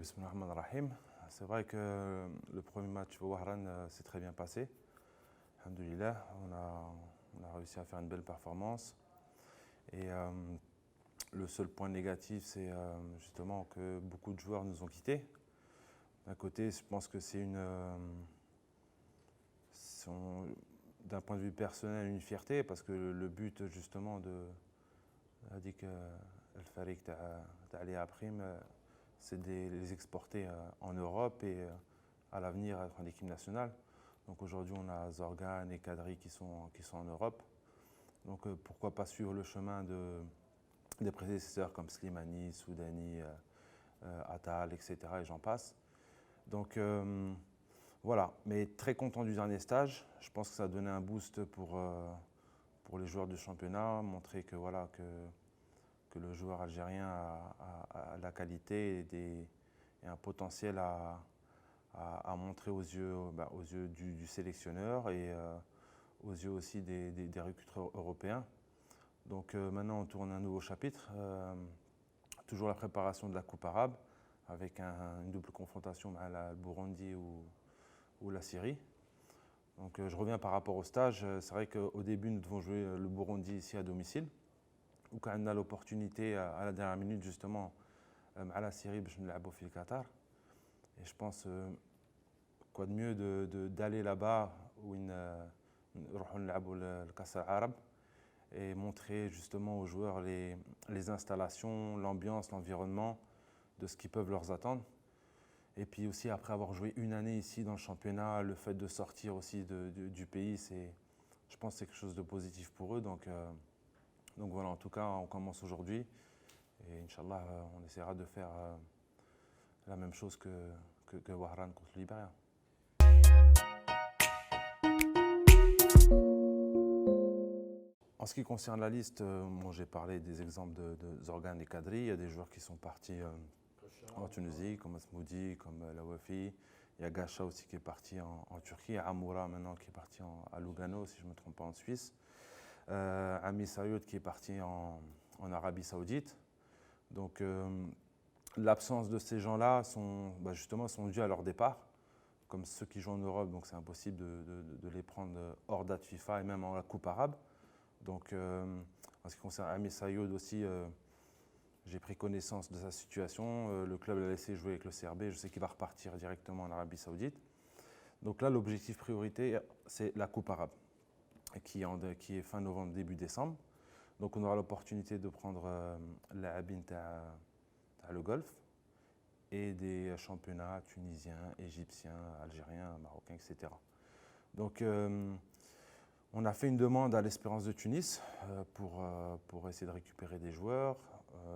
Bismillahirrahmanirrahim. C'est vrai que le premier match au Wahran s'est très bien passé. Alhamdoulilah, on a réussi à faire une belle performance. Et le seul point négatif, c'est justement que beaucoup de joueurs nous ont quittés. D'un côté, je pense que c'est d'un point de vue personnel, une fierté, parce que le but justement de Al-Farik d'aller à Prime, c'est de les exporter en Europe et à l'avenir être en équipe nationale. Donc aujourd'hui, on a Zorgan et Kadri qui sont en Europe. Donc pourquoi pas suivre le chemin des prédécesseurs comme Slimani, Soudani, Atal, etc. et j'en passe. Donc voilà, mais très content du dernier stage. Je pense que ça a donné un boost pour les joueurs du championnat, montrer que, voilà, que le joueur algérien a la qualité et un potentiel à montrer aux yeux du sélectionneur et aux yeux aussi des recruteurs européens. Donc maintenant, on tourne un nouveau chapitre. Toujours la préparation de la Coupe arabe avec une double confrontation à la Burundi ou la Syrie. Donc je reviens par rapport au stage. C'est vrai qu'au début, nous devons jouer le Burundi ici à domicile. Ou quand on a l'opportunité à la dernière minute justement à la Syrie, je me l'ai au Qatar. Et je pense quoi de mieux d'aller là-bas où le Qatar arabe et montrer justement aux joueurs les installations, l'ambiance, l'environnement de ce qu'ils peuvent leur attendre. Et puis aussi après avoir joué une année ici dans le championnat, le fait de sortir aussi du pays, je pense que c'est quelque chose de positif pour eux. Donc voilà, en tout cas, on commence aujourd'hui et Inch'Allah, on essaiera de faire la même chose que Wahran contre le Libéria. En ce qui concerne la liste, moi j'ai parlé des exemples de Zorgan et Kadri. Il y a des joueurs qui sont partis en Tunisie, comme Asmoudi, comme Lawafi. Il y a Gacha aussi qui est parti en Turquie. Amoura maintenant qui est parti à Lugano, si je ne me trompe pas, en Suisse. Ami Sayoud qui est parti en Arabie Saoudite. Donc l'absence de ces gens-là justement sont dus à leur départ, comme ceux qui jouent en Europe, donc c'est impossible de les prendre hors date FIFA et même en la Coupe arabe. Donc en ce qui concerne Ami Sayoud aussi, j'ai pris connaissance de sa situation. Le club l'a laissé jouer avec le CRB, je sais qu'il va repartir directement en Arabie Saoudite. Donc là, l'objectif priorité, c'est la Coupe arabe, qui est fin novembre, début décembre. Donc on aura l'opportunité de prendre la Abin le Golfe et des championnats tunisiens, égyptiens, algériens, marocains, etc. Donc on a fait une demande à l'Espérance de Tunis pour essayer de récupérer des joueurs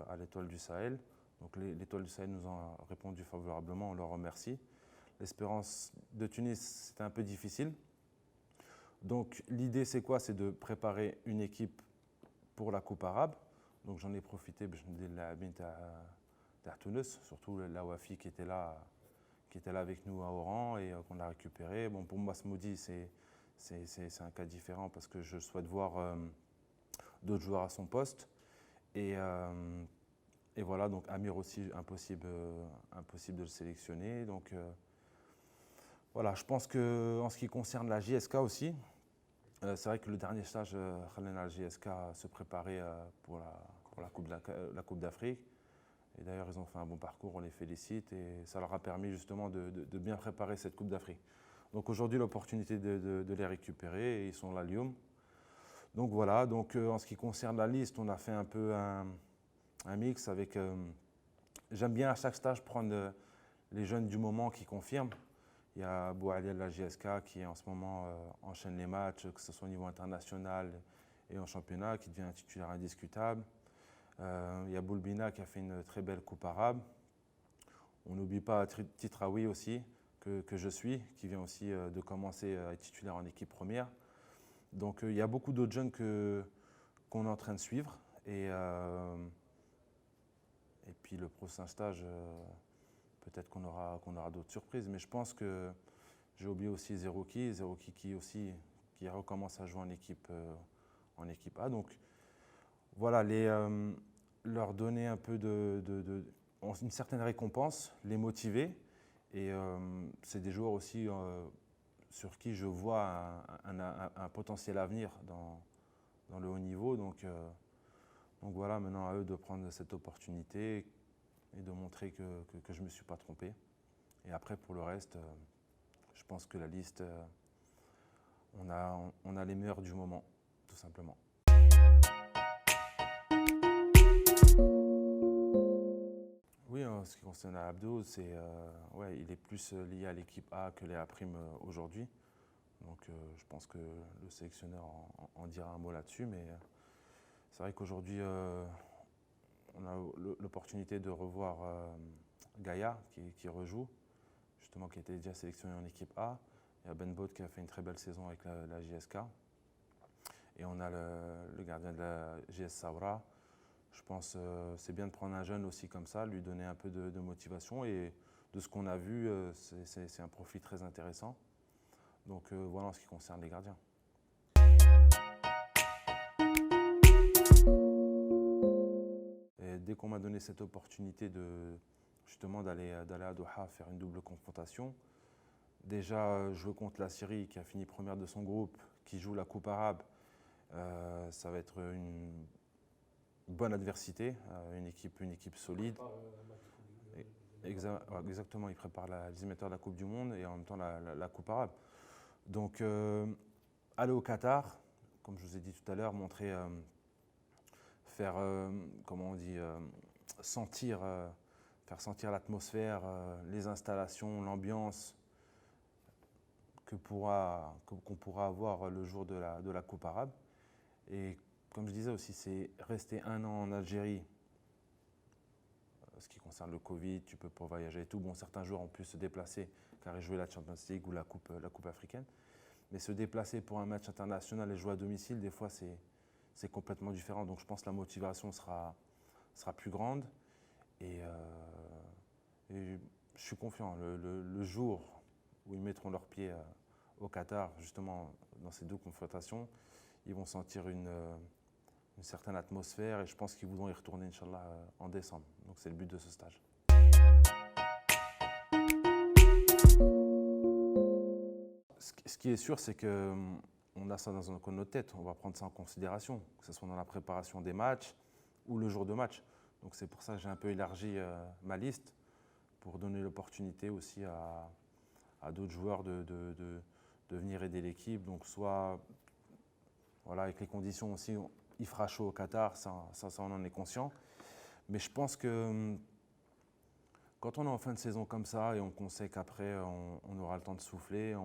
à l'Étoile du Sahel. Donc l'Étoile du Sahel nous a répondu favorablement, on leur remercie. L'Espérance de Tunis, c'était un peu difficile. Donc l'idée c'est quoi? C'est de préparer une équipe pour la Coupe arabe. Donc j'en ai profité, à Tunis, surtout la Wafi qui était là avec nous à Oran et qu'on a récupéré. Bon, pour moi, Smoudi, c'est un cas différent parce que je souhaite voir d'autres joueurs à son poste. Et voilà, donc Amir aussi, impossible de le sélectionner. Donc voilà, je pense qu'en ce qui concerne la JSK aussi, c'est vrai que le dernier stage, la JSK se préparait pour la Coupe d'Afrique. Et d'ailleurs, ils ont fait un bon parcours, on les félicite et ça leur a permis justement de bien préparer cette Coupe d'Afrique. Donc aujourd'hui, l'opportunité de les récupérer et ils sont là à Lyon. Donc voilà, donc, en ce qui concerne la liste, on a fait un peu un mix avec... J'aime bien à chaque stage prendre les jeunes du moment qui confirment. Il y a Bouali de la JSK qui en ce moment enchaîne les matchs, que ce soit au niveau international et en championnat, qui devient un titulaire indiscutable. Il y a Boulbina qui a fait une très belle Coupe arabe. On n'oublie pas Titraoui aussi, que je suis, qui vient aussi de commencer à être titulaire en équipe première. Donc il y a beaucoup d'autres jeunes qu'on est en train de suivre. Et puis le prochain stage, peut-être qu'on aura d'autres surprises. Mais je pense que j'ai oublié aussi Zerouki qui recommence à jouer en équipe A. Donc voilà, leur donner un peu ont une certaine récompense, les motiver. Et c'est des joueurs aussi sur qui je vois un potentiel avenir dans le haut niveau. Donc voilà, maintenant à eux de prendre cette opportunité et de montrer que je ne me suis pas trompé. Et après, pour le reste, je pense que la liste, on a les meilleurs du moment, tout simplement. Oui, en ce qui concerne Abdo, ouais, il est plus lié à l'équipe A que les A' aujourd'hui. Donc je pense que le sélectionneur en dira un mot là-dessus. Mais c'est vrai qu'aujourd'hui, on a l'opportunité de revoir Gaïa qui rejoue, justement qui était déjà sélectionné en équipe A. Il y a Ben Bot qui a fait une très belle saison avec la JSK. Et on a le gardien de la JS Saoura. Je pense que c'est bien de prendre un jeune aussi comme ça, lui donner un peu de motivation. Et de ce qu'on a vu, c'est un profil très intéressant. Donc voilà en ce qui concerne les gardiens. Et dès qu'on m'a donné cette opportunité justement d'aller à Doha faire une double confrontation, déjà jouer contre la Syrie qui a fini première de son groupe, qui joue la Coupe arabe, ça va être une bonne adversité, une équipe solide. Exactement, il prépare les émetteurs de la Coupe du Monde et en même temps la Coupe arabe. Donc aller au Qatar, comme je vous ai dit tout à l'heure, montrer, faire, comment on dit, faire sentir l'atmosphère, les installations, l'ambiance qu'on pourra avoir le jour de la Coupe arabe. Et comme je disais aussi, c'est rester un an en Algérie. Ce qui concerne le Covid, tu peux pas voyager et tout. Bon, certains joueurs ont pu se déplacer car ils jouaient la Champions League ou la Coupe africaine. Mais se déplacer pour un match international et jouer à domicile, des fois, c'est complètement différent. Donc je pense que la motivation sera plus grande. Et je suis confiant. Le jour où ils mettront leurs pieds au Qatar, justement, dans ces deux confrontations, ils vont sentir une certaine atmosphère et je pense qu'ils voudront y retourner, Inch'Allah, en décembre. Donc c'est le but de ce stage. Ce qui est sûr, c'est qu'on a ça dans notre tête, on va prendre ça en considération, que ce soit dans la préparation des matchs ou le jour de match. Donc c'est pour ça que j'ai un peu élargi ma liste, pour donner l'opportunité aussi à d'autres joueurs de venir aider l'équipe. Donc soit, voilà, avec les conditions aussi, il fera chaud au Qatar, ça on en est conscient. Mais je pense que quand on est en fin de saison comme ça et qu'on sait qu'après on aura le temps de souffler,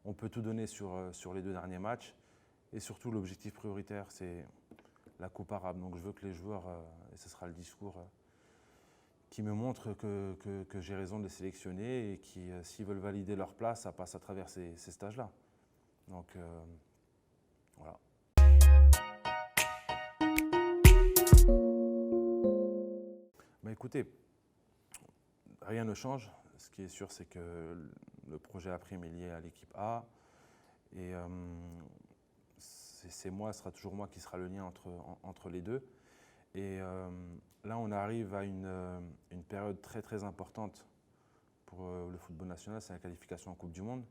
on peut tout donner sur les 2 derniers matchs. Et surtout, l'objectif prioritaire, c'est la Coupe arabe. Donc je veux que les joueurs, et ce sera le discours, qui me montrent que j'ai raison de les sélectionner et qui, s'ils veulent valider leur place, ça passe à travers ces stages-là. Donc voilà. Bah, écoutez, rien ne change. Ce qui est sûr, c'est que le projet A' est lié à l'équipe A. Et ce sera toujours moi qui sera le lien entre les deux. Et là, on arrive à une période très très importante pour le football national, c'est la qualification en Coupe du Monde.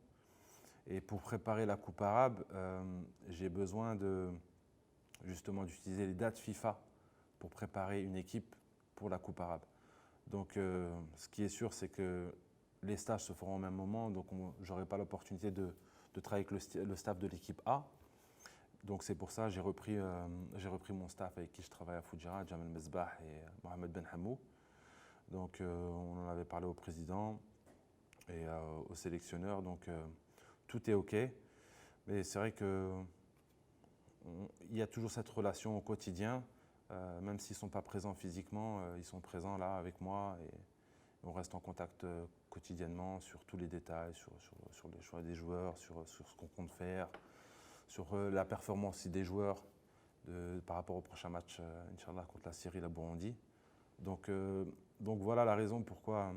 Et pour préparer la Coupe arabe, j'ai besoin justement d'utiliser les dates FIFA pour préparer une équipe pour la Coupe arabe. Donc ce qui est sûr, c'est que les stages se feront au même moment, donc je n'aurai pas l'opportunité de travailler avec le staff de l'équipe A. Donc c'est pour ça que j'ai repris mon staff avec qui je travaille à Foudjira, Jamel Mesbah et Mohamed Ben Hamou. Donc on en avait parlé au président et au sélectionneur, donc tout est OK. Mais c'est vrai qu'il y a toujours cette relation au quotidien, même s'ils ne sont pas présents physiquement, ils sont présents là avec moi et on reste en contact quotidiennement sur tous les détails, sur les choix des joueurs, sur ce qu'on compte faire, sur la performance aussi des joueurs par rapport au prochain match, Inch'Allah, contre la Syrie, la Burundi. Donc voilà la raison pourquoi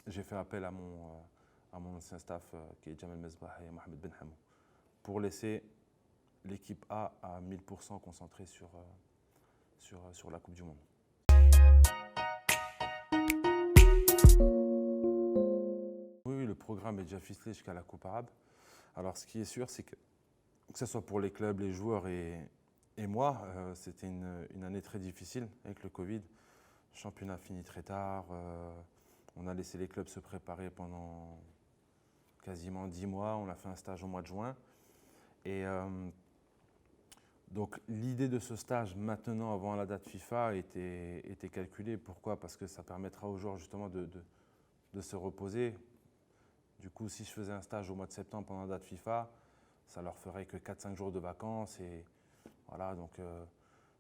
j'ai fait appel à mon ancien staff qui est Jamel Mesbah et Mohamed Ben Hamou, pour laisser l'équipe A à 1000% concentrée sur la Coupe du Monde. programme est déjà ficelé jusqu'à la Coupe arabe. Alors ce qui est sûr, c'est que ce soit pour les clubs, les joueurs et moi, c'était une année très difficile avec le Covid. Le championnat finit très tard. On a laissé les clubs se préparer pendant quasiment 10 mois. On a fait un stage au mois de juin. Et donc l'idée de ce stage maintenant, avant la date FIFA, était calculée. Pourquoi? Parce que ça permettra aux joueurs justement de se reposer. Du coup, si je faisais un stage au mois de septembre pendant la date FIFA, ça leur ferait que 4-5 jours de vacances. Et voilà, donc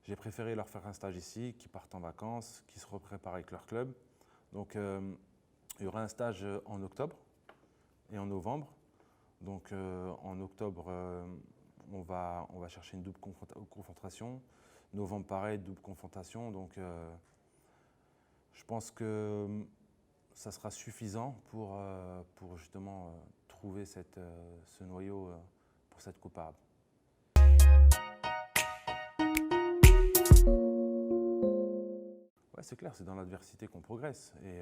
j'ai préféré leur faire un stage ici, qui partent en vacances, qui se repréparent avec leur club. Donc il y aura un stage en octobre et en novembre. Donc en octobre, on va chercher une double confrontation. Novembre, pareil, double confrontation. Donc je pense que ça sera suffisant pour justement trouver ce noyau pour cette Coupe arabe. Ouais, c'est clair, c'est dans l'adversité qu'on progresse. Et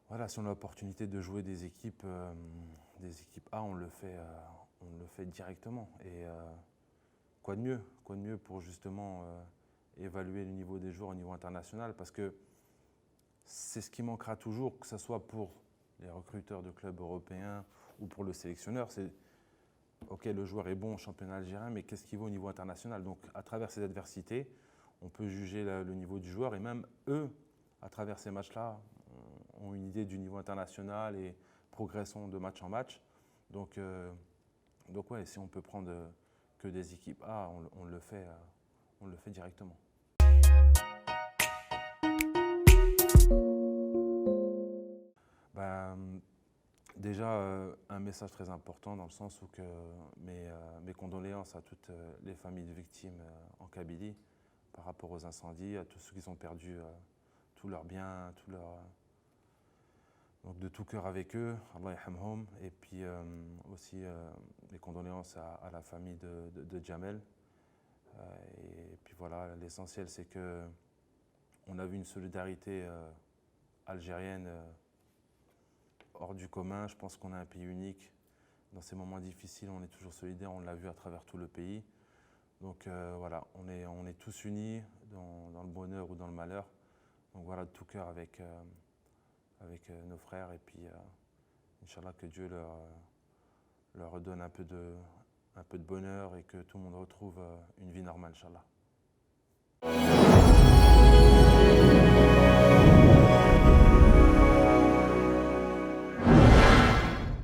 voilà, si on a l'opportunité de jouer des équipes A, on le fait directement. Et quoi de mieux pour justement évaluer le niveau des joueurs au niveau international, parce que c'est ce qui manquera toujours, que ce soit pour les recruteurs de clubs européens ou pour le sélectionneur. C'est ok, le joueur est bon au championnat algérien, mais qu'est-ce qu'il vaut au niveau international? Donc à travers ces adversités, on peut juger le niveau du joueur, et même eux, à travers ces matchs-là, ont une idée du niveau international et progressons de match en match. Donc ouais, si on peut prendre que des équipes A, on le fait directement. Ben, déjà, un message très important dans le sens où mes condoléances à toutes les familles de victimes en Kabylie par rapport aux incendies, à tous ceux qui ont perdu tous leurs biens, donc de tout cœur avec eux, Allah yarhamhum. Et puis aussi les condoléances à la famille de Jamel. Et puis voilà, l'essentiel c'est que on a vu une solidarité algérienne hors du commun. Je pense qu'on est un pays unique. Dans ces moments difficiles, on est toujours solidaire, on l'a vu à travers tout le pays. Donc voilà, on est tous unis dans le bonheur ou dans le malheur. Donc voilà, de tout cœur avec nos frères, et puis Inch'Allah que Dieu leur redonne un peu de bonheur et que tout le monde retrouve une vie normale, Inch'Allah.